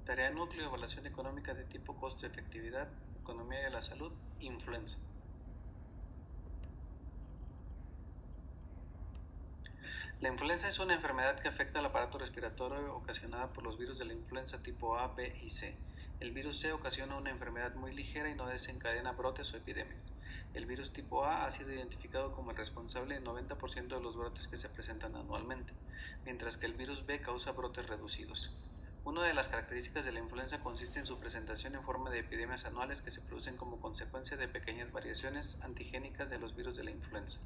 Tarea núcleo, evaluación económica de tipo costo-efectividad, economía de la salud, influenza. La influenza es una enfermedad que afecta al aparato respiratorio ocasionada por los virus de la influenza tipo A, B y C. El virus C ocasiona una enfermedad muy ligera y no desencadena brotes o epidemias. El virus tipo A ha sido identificado como el responsable del 90% de los brotes que se presentan anualmente, mientras que el virus B causa brotes reducidos. Una de las características de la influenza consiste en su presentación en forma de epidemias anuales que se producen como consecuencia de pequeñas variaciones antigénicas de los virus de la influenza.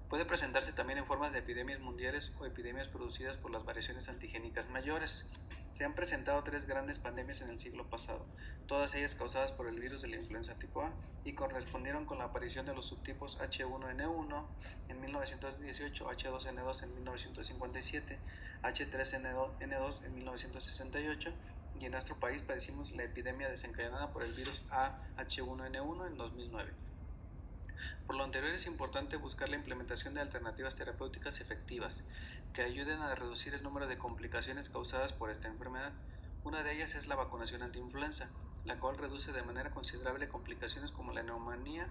Puede presentarse también en formas de epidemias mundiales o epidemias producidas por las variaciones antigénicas mayores. Se han presentado 3 grandes pandemias en el siglo pasado, todas ellas causadas por el virus de la influenza tipo A, y correspondieron con la aparición de los subtipos H1N1 en 1918, H2N2 en 1957, H3N2 en 1968, y en nuestro país padecimos la epidemia desencadenada por el virus H1N1 en 2009. Por lo anterior, es importante buscar la implementación de alternativas terapéuticas efectivas que ayuden a reducir el número de complicaciones causadas por esta enfermedad. Una de ellas es la vacunación antiinfluenza, la cual reduce de manera considerable complicaciones como la neumonía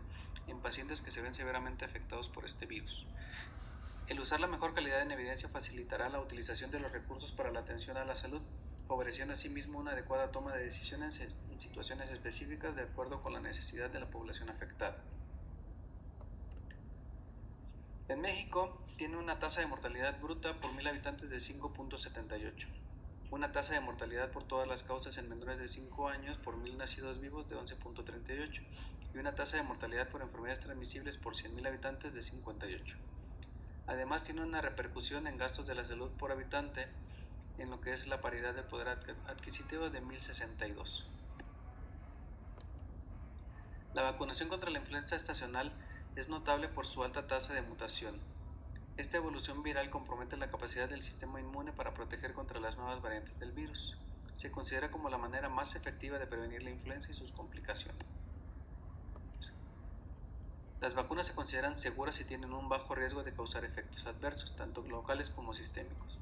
en pacientes que se ven severamente afectados por este virus. El usar la mejor calidad en evidencia facilitará la utilización de los recursos para la atención a la salud, favoreciendo asimismo una adecuada toma de decisiones en situaciones específicas de acuerdo con la necesidad de la población afectada. En México tiene una tasa de mortalidad bruta por 1000 habitantes de 5.78, una tasa de mortalidad por todas las causas en menores de 5 años por 1000 nacidos vivos de 11.38 y una tasa de mortalidad por enfermedades transmisibles por 100.000 habitantes de 58. Además tiene una repercusión en gastos de la salud por habitante en lo que es la paridad del poder adquisitivo de 1062. La vacunación contra la influenza estacional es notable por su alta tasa de mutación. Esta evolución viral compromete la capacidad del sistema inmune para proteger contra las nuevas variantes del virus. Se considera como la manera más efectiva de prevenir la influenza y sus complicaciones. Las vacunas se consideran seguras y tienen un bajo riesgo de causar efectos adversos, tanto locales como sistémicos.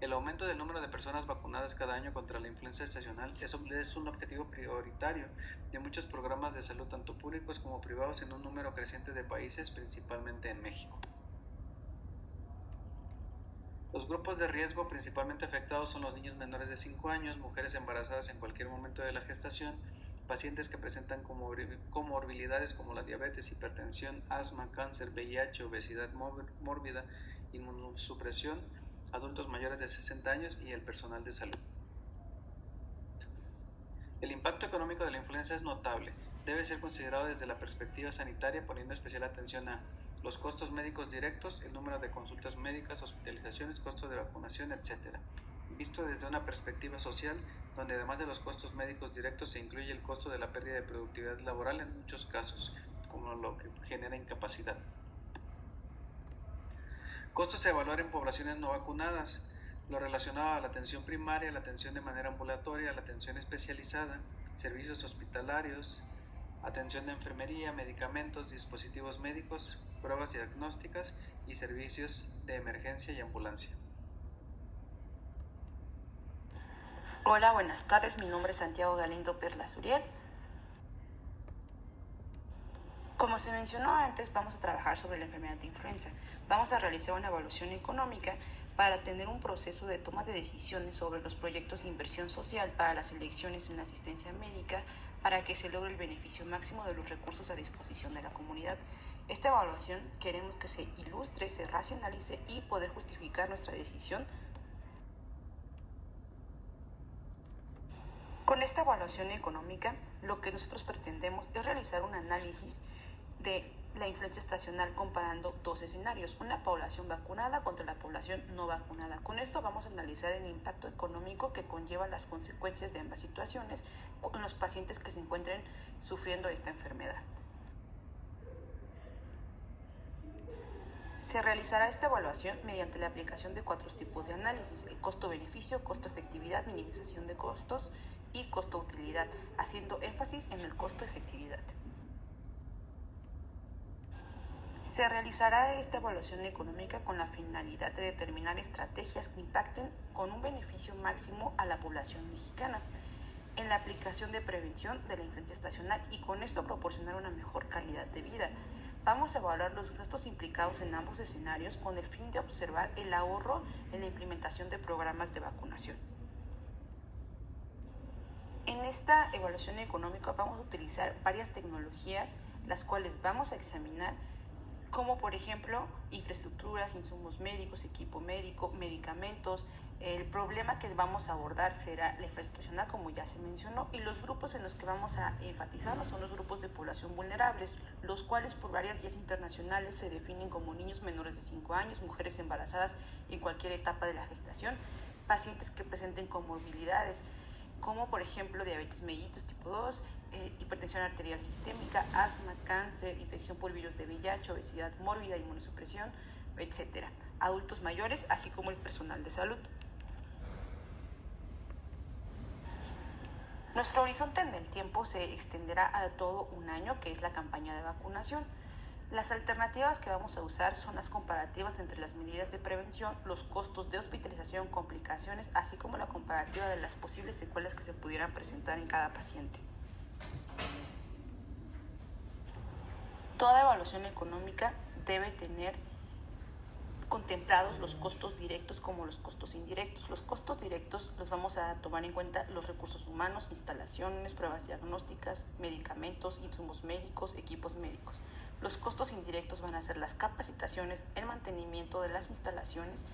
El aumento del número de personas vacunadas cada año contra la influenza estacional es un objetivo prioritario de muchos programas de salud, tanto públicos como privados, en un número creciente de países, principalmente en México. Los grupos de riesgo principalmente afectados son los niños menores de 5 años, mujeres embarazadas en cualquier momento de la gestación, pacientes que presentan comorbilidades como la diabetes, hipertensión, asma, cáncer, VIH, obesidad mórbida, inmunosupresión, adultos mayores de 60 años y el personal de salud. El impacto económico de la influenza es notable. Debe ser considerado desde la perspectiva sanitaria, poniendo especial atención a los costos médicos directos, el número de consultas médicas, hospitalizaciones, costos de vacunación, etc. Visto desde una perspectiva social, donde además de los costos médicos directos se incluye el costo de la pérdida de productividad laboral en muchos casos, como lo que genera incapacidad. Costos a evaluar en poblaciones no vacunadas. Lo relacionado a la atención primaria, la atención de manera ambulatoria, la atención especializada, servicios hospitalarios, atención de enfermería, medicamentos, dispositivos médicos, pruebas diagnósticas y servicios de emergencia y ambulancia. Hola, buenas tardes. Mi nombre es Santiago Galindo Perla Suriel. Como se mencionó antes, vamos a trabajar sobre la enfermedad de influenza. Vamos a realizar una evaluación económica para tener un proceso de toma de decisiones sobre los proyectos de inversión social para las elecciones en la asistencia médica para que se logre el beneficio máximo de los recursos a disposición de la comunidad. Esta evaluación queremos que se ilustre, se racionalice y poder justificar nuestra decisión. Con esta evaluación económica, lo que nosotros pretendemos es realizar un análisis de la influenza estacional comparando dos escenarios, una población vacunada contra la población no vacunada. Con esto vamos a analizar el impacto económico que conlleva las consecuencias de ambas situaciones en los pacientes que se encuentren sufriendo esta enfermedad. Se realizará esta evaluación mediante la aplicación de 4 tipos de análisis: el costo-beneficio, costo-efectividad, minimización de costos y costo-utilidad, haciendo énfasis en el costo-efectividad. Se realizará esta evaluación económica con la finalidad de determinar estrategias que impacten con un beneficio máximo a la población mexicana en la aplicación de prevención de la influenza estacional y con esto proporcionar una mejor calidad de vida. Vamos a evaluar los gastos implicados en ambos escenarios con el fin de observar el ahorro en la implementación de programas de vacunación. En esta evaluación económica vamos a utilizar varias tecnologías, las cuales vamos a examinar, como por ejemplo infraestructuras, insumos médicos, equipo médico, medicamentos. El problema que vamos a abordar será la influenza estacional, como ya se mencionó, y los grupos en los que vamos a enfatizarnos son los grupos de población vulnerables, los cuales por varias guías internacionales se definen como niños menores de 5 años, mujeres embarazadas en cualquier etapa de la gestación, pacientes que presenten comorbilidades, como por ejemplo diabetes mellitus tipo 2, hipertensión arterial sistémica, asma, cáncer, infección por virus de VIH, obesidad mórbida, inmunosupresión, etc. Adultos mayores, así como el personal de salud. Nuestro horizonte en el tiempo se extenderá a todo un año, que es la campaña de vacunación. Las alternativas que vamos a usar son las comparativas entre las medidas de prevención, los costos de hospitalización, complicaciones, así como la comparativa de las posibles secuelas que se pudieran presentar en cada paciente. Toda evaluación económica debe tener contemplados los costos directos como los costos indirectos. Los costos directos los vamos a tomar en cuenta los recursos humanos, instalaciones, pruebas diagnósticas, medicamentos, insumos médicos, equipos médicos. Los costos indirectos van a ser las capacitaciones, el mantenimiento de las instalaciones,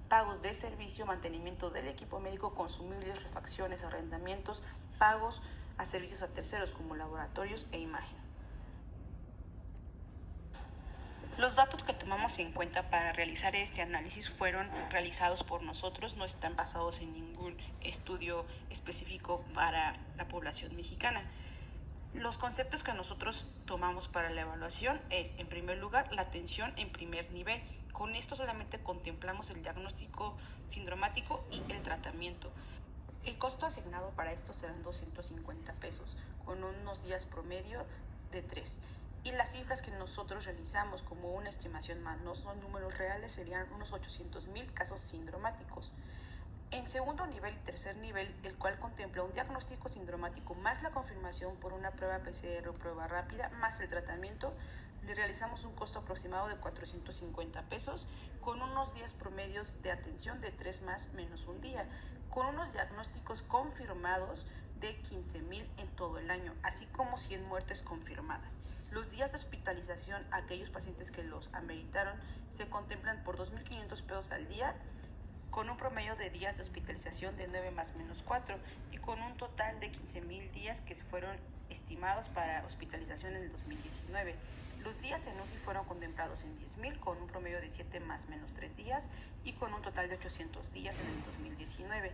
pagos de servicio, mantenimiento del equipo médico, consumibles, refacciones, arrendamientos, pagos a servicios a terceros como laboratorios e imagen. Los datos que tomamos en cuenta para realizar este análisis fueron realizados por nosotros, no están basados en ningún estudio específico para la población mexicana. Los conceptos que nosotros tomamos para la evaluación es, en primer lugar, la atención en primer nivel. Con esto solamente contemplamos el diagnóstico sindromático y el tratamiento. El costo asignado para esto serán 250 pesos, con unos días promedio de 3. Y las cifras que nosotros realizamos como una estimación más, no son números reales, serían unos 800,000 casos sindromáticos. En segundo nivel y tercer nivel, el cual contempla un diagnóstico sindromático más la confirmación por una prueba PCR o prueba rápida más el tratamiento, le realizamos un costo aproximado de 450 pesos con unos días promedios de atención de 3 más menos un día, con unos diagnósticos confirmados de 15,000 en todo el año, así como 100 muertes confirmadas. Los días de hospitalización a aquellos pacientes que los ameritaron se contemplan por 2,500 pesos al día, con un promedio de días de hospitalización de 9 más menos 4 y con un total de 15,000 días que fueron estimados para hospitalización en el 2019. Los días en UCI fueron contemplados en 10,000 con un promedio de 7 más menos 3 días y con un total de 800 días en el 2019.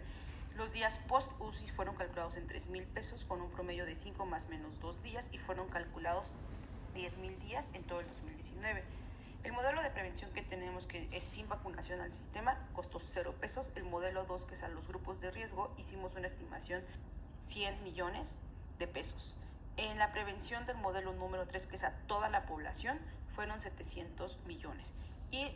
Los días post-UCI fueron calculados en 3,000 pesos con un promedio de 5 más menos 2 días y fueron calculados 10,000 días en todo el 2019. El modelo de prevención que tenemos, que es sin vacunación al sistema, costó 0 pesos. El modelo 2, que es a los grupos de riesgo, hicimos una estimación 100 millones de pesos. En la prevención del modelo número 3, que es a toda la población, fueron 700 millones. Y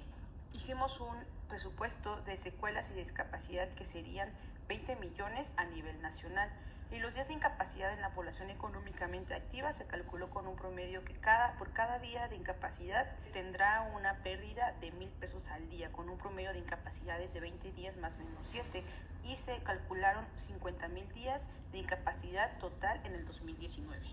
hicimos un presupuesto de secuelas y discapacidad que serían 20 millones a nivel nacional. Y los días de incapacidad en la población económicamente activa se calculó con un promedio que por cada día de incapacidad tendrá una pérdida de 1,000 pesos al día, con un promedio de incapacidades de 20 días más menos 7, y se calcularon 50,000 días de incapacidad total en el 2019.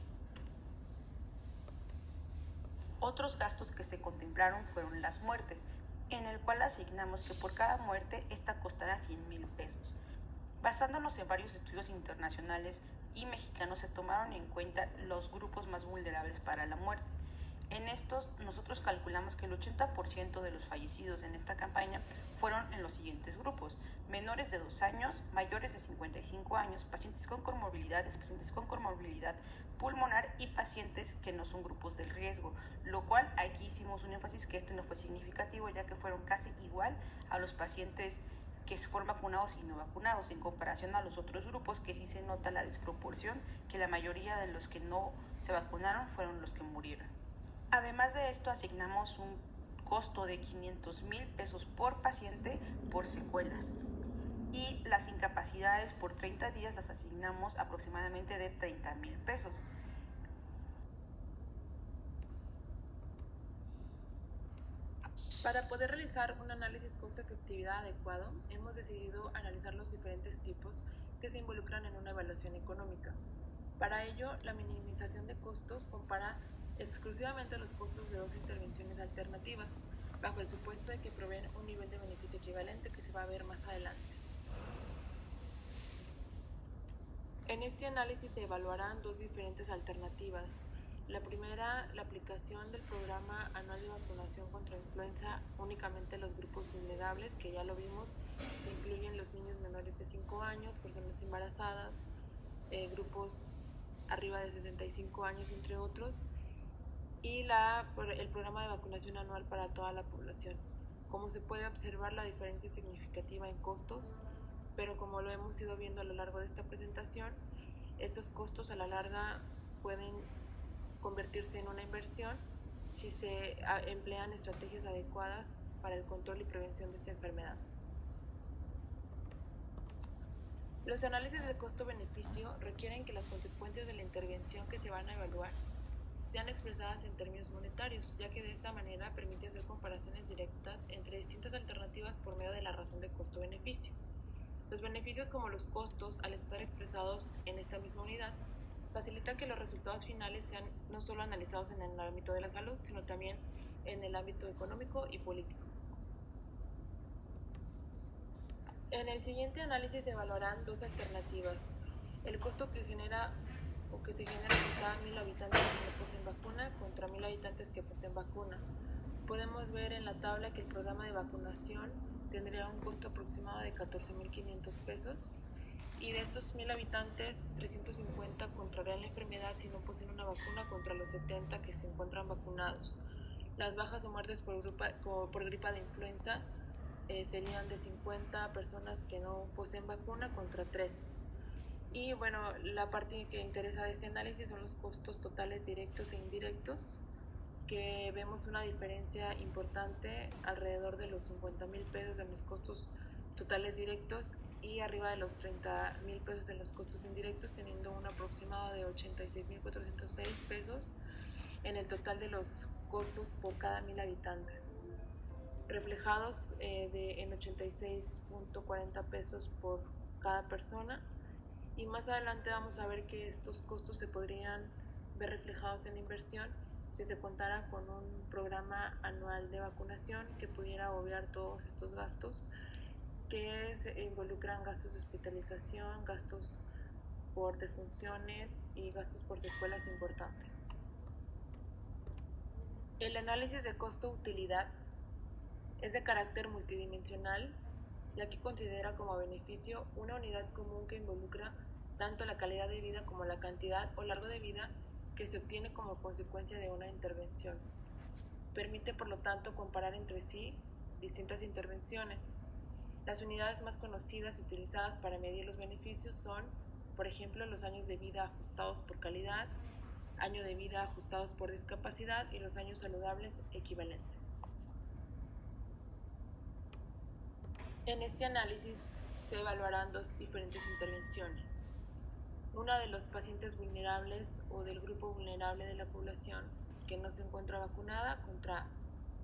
Otros gastos que se contemplaron fueron las muertes, en el cual asignamos que por cada muerte esta costará 100,000 pesos. Basándonos en varios estudios internacionales y mexicanos, se tomaron en cuenta los grupos más vulnerables para la muerte. En estos, nosotros calculamos que el 80% de los fallecidos en esta campaña fueron en los siguientes grupos: menores de 2 años, mayores de 55 años, pacientes con comorbilidades, pacientes con comorbilidad pulmonar y pacientes que no son grupos de riesgo, lo cual aquí hicimos un énfasis que este no fue significativo, ya que fueron casi igual a los pacientes que fueron vacunados y no vacunados, en comparación a los otros grupos, que sí se nota la desproporción, que la mayoría de los que no se vacunaron fueron los que murieron. Además de esto, asignamos un costo de 500,000 pesos por paciente por secuelas. Y las incapacidades por 30 días las asignamos aproximadamente de 30,000 pesos. Para poder realizar un análisis costo-efectividad adecuado, hemos decidido analizar los diferentes tipos que se involucran en una evaluación económica. Para ello, la minimización de costos compara exclusivamente los costos de dos intervenciones alternativas, bajo el supuesto de que proveen un nivel de beneficio equivalente que se va a ver más adelante. En este análisis se evaluarán dos diferentes alternativas. La primera, la aplicación del programa anual de vacunación contra influenza únicamente en los grupos vulnerables, que ya lo vimos, se incluyen los niños menores de 5 años, personas embarazadas, grupos arriba de 65 años, entre otros, y el programa de vacunación anual para toda la población. Como se puede observar, la diferencia es significativa en costos, pero como lo hemos ido viendo a lo largo de esta presentación, estos costos a la larga pueden convertirse en una inversión si se emplean estrategias adecuadas para el control y prevención de esta enfermedad. Los análisis de costo-beneficio requieren que las consecuencias de la intervención que se van a evaluar sean expresadas en términos monetarios, ya que de esta manera permite hacer comparaciones directas entre distintas alternativas por medio de la razón de costo-beneficio. Los beneficios, como los costos, al estar expresados en esta misma unidad, facilitan que los resultados finales sean no solo analizados en el ámbito de la salud, sino también en el ámbito económico y político. En el siguiente análisis se evaluarán dos alternativas: el costo que genera o que se genera por cada 1,000 habitantes que no poseen vacuna contra 1,000 habitantes que poseen vacuna. Podemos ver en la tabla que el programa de vacunación tendría un costo aproximado de 14,500 pesos, y de estos 1,000 habitantes, 350 contrarán la enfermedad si no poseen una vacuna contra los 70 que se encuentran vacunados. Las bajas o muertes por gripa de influenza serían de 50 personas que no poseen vacuna contra 3. Y bueno, la parte que interesa de este análisis son los costos totales directos e indirectos, que vemos una diferencia importante alrededor de los 50,000 pesos en los costos totales directos y arriba de los 30,000 pesos en los costos indirectos, teniendo un aproximado de 86,406 pesos en el total de los costos por cada 1,000 habitantes, reflejados en 86,40 pesos por cada persona. Y más adelante vamos a ver que estos costos se podrían ver reflejados en la inversión si se contara con un programa anual de vacunación que pudiera obviar todos estos gastos que se involucran gastos de hospitalización, gastos por defunciones y gastos por secuelas importantes. El análisis de costo-utilidad es de carácter multidimensional, ya que considera como beneficio una unidad común que involucra tanto la calidad de vida como la cantidad o largo de vida que se obtiene como consecuencia de una intervención. Permite, por lo tanto, comparar entre sí distintas intervenciones. Las unidades más conocidas y utilizadas para medir los beneficios son, por ejemplo, los años de vida ajustados por calidad, año de vida ajustados por discapacidad y los años saludables equivalentes. En este análisis se evaluarán dos diferentes intervenciones: una de los pacientes vulnerables o del grupo vulnerable de la población que no se encuentra vacunada contra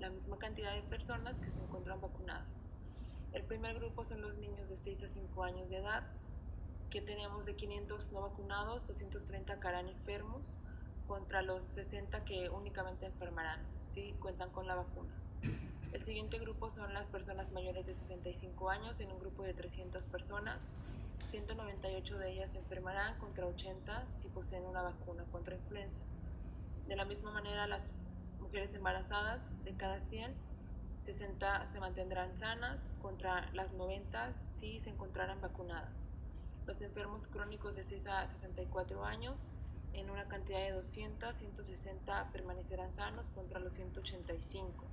la misma cantidad de personas que se encuentran vacunadas. El primer grupo son los niños de 6 a 5 años de edad, que tenemos de 500 no vacunados, 230 caerán enfermos, contra los 60 que únicamente enfermarán si cuentan con la vacuna. El siguiente grupo son las personas mayores de 65 años, en un grupo de 300 personas. 198 de ellas enfermarán contra 80 si poseen una vacuna contra influenza. De la misma manera, las mujeres embarazadas, de cada 100, 60 se mantendrán sanas contra las 90 si se encontraran vacunadas. Los enfermos crónicos de 6 a 64 años, en una cantidad de 200, 160 permanecerán sanos contra los 185.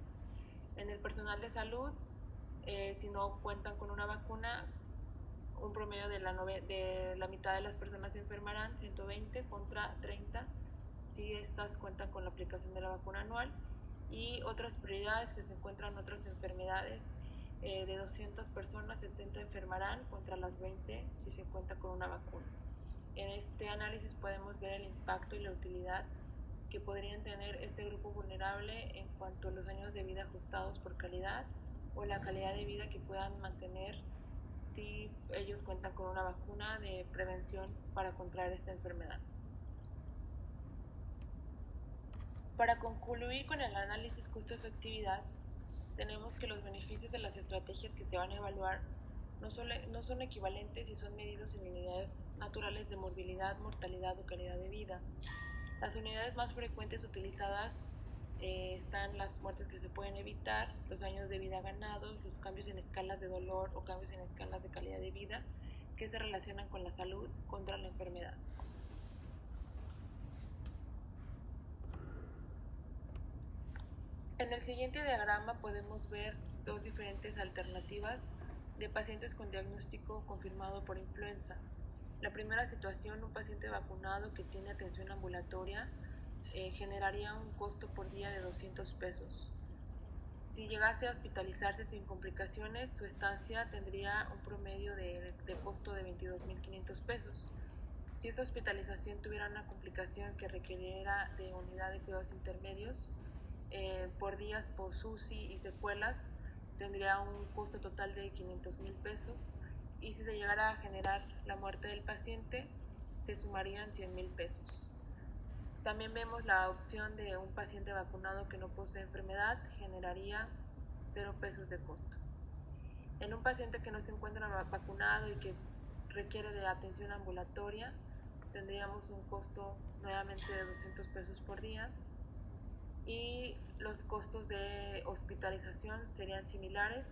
En el personal de salud, si no cuentan con una vacuna, un promedio de la mitad de las personas se enfermarán, 120 contra 30 si estas cuentan con la aplicación de la vacuna anual, y otras prioridades que se encuentran otras enfermedades. De 200 personas, 70 enfermarán contra las 20 si se cuenta con una vacuna. En este análisis podemos ver el impacto y la utilidad que podrían tener este grupo vulnerable en cuanto a los años de vida ajustados por calidad o la calidad de vida que puedan mantener si ellos cuentan con una vacuna de prevención para contraer esta enfermedad. Para concluir con el análisis costo-efectividad, tenemos que los beneficios de las estrategias que se van a evaluar no son equivalentes y son medidos en unidades naturales de morbilidad, mortalidad o calidad de vida. Las unidades más frecuentes utilizadas están las muertes que se pueden evitar, los años de vida ganados, los cambios en escalas de dolor o cambios en escalas de calidad de vida que se relacionan con la salud contra la enfermedad. En el siguiente diagrama podemos ver dos diferentes alternativas de pacientes con diagnóstico confirmado por influenza. La primera situación, un paciente vacunado que tiene atención ambulatoria generaría un costo por día de 200 pesos. Si llegase a hospitalizarse sin complicaciones, su estancia tendría un promedio de costo de 22.500 pesos. Si esta hospitalización tuviera una complicación que requiriera de unidad de cuidados intermedios, por días por UCI y secuelas, tendría un costo total de 500.000 pesos, y si se llegara a generar la muerte del paciente, se sumarían 100.000 pesos. También vemos la opción de un paciente vacunado que no posee enfermedad, generaría 0 pesos de costo. En un paciente que no se encuentra vacunado y que requiere de atención ambulatoria, tendríamos un costo nuevamente de 200 pesos por día, y los costos de hospitalización serían similares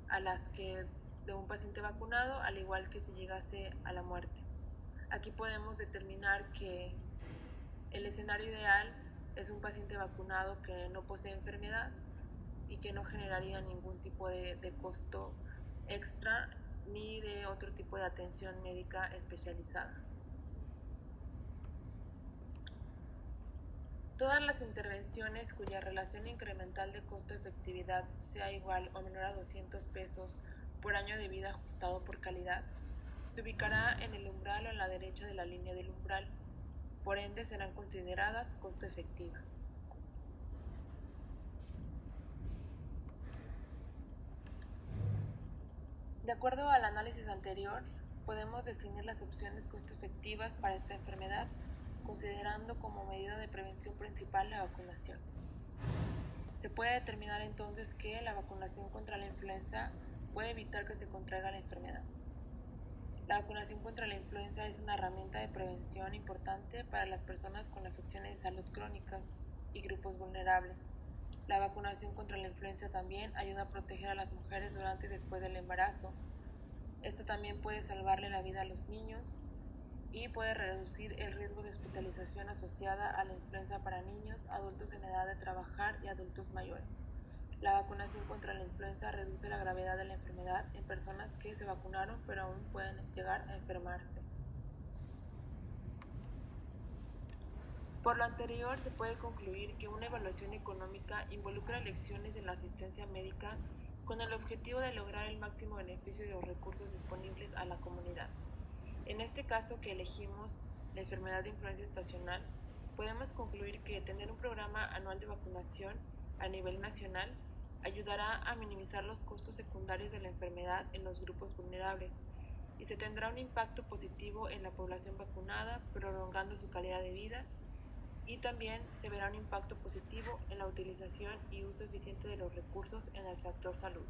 a las que de un paciente vacunado, al igual que si llegase a la muerte. Aquí podemos determinar que el escenario ideal es un paciente vacunado que no posee enfermedad y que no generaría ningún tipo de costo extra ni de otro tipo de atención médica especializada. Todas las intervenciones cuya relación incremental de costo-efectividad sea igual o menor a 200 pesos por año de vida ajustado por calidad, se ubicará en el umbral o en la derecha de la línea del umbral, por ende serán consideradas costo-efectivas. De acuerdo al análisis anterior, podemos definir las opciones costo-efectivas para esta enfermedad, considerando como medida de prevención principal la vacunación. Se puede determinar entonces que la vacunación contra la influenza puede evitar que se contraiga la enfermedad. La vacunación contra la influenza es una herramienta de prevención importante para las personas con afecciones de salud crónicas y grupos vulnerables. La vacunación contra la influenza también ayuda a proteger a las mujeres durante y después del embarazo. Esto también puede salvarle la vida a los niños y puede reducir el riesgo de hospitalización asociada a la influenza para niños, adultos en edad de trabajar y adultos mayores. La vacunación contra la influenza reduce la gravedad de la enfermedad en personas que se vacunaron pero aún pueden llegar a enfermarse. Por lo anterior, se puede concluir que una evaluación económica involucra elecciones en la asistencia médica con el objetivo de lograr el máximo beneficio de los recursos disponibles a la comunidad. En este caso que elegimos la enfermedad de influenza estacional, podemos concluir que tener un programa anual de vacunación a nivel nacional ayudará a minimizar los costos secundarios de la enfermedad en los grupos vulnerables y se tendrá un impacto positivo en la población vacunada, prolongando su calidad de vida, y también se verá un impacto positivo en la utilización y uso eficiente de los recursos en el sector salud.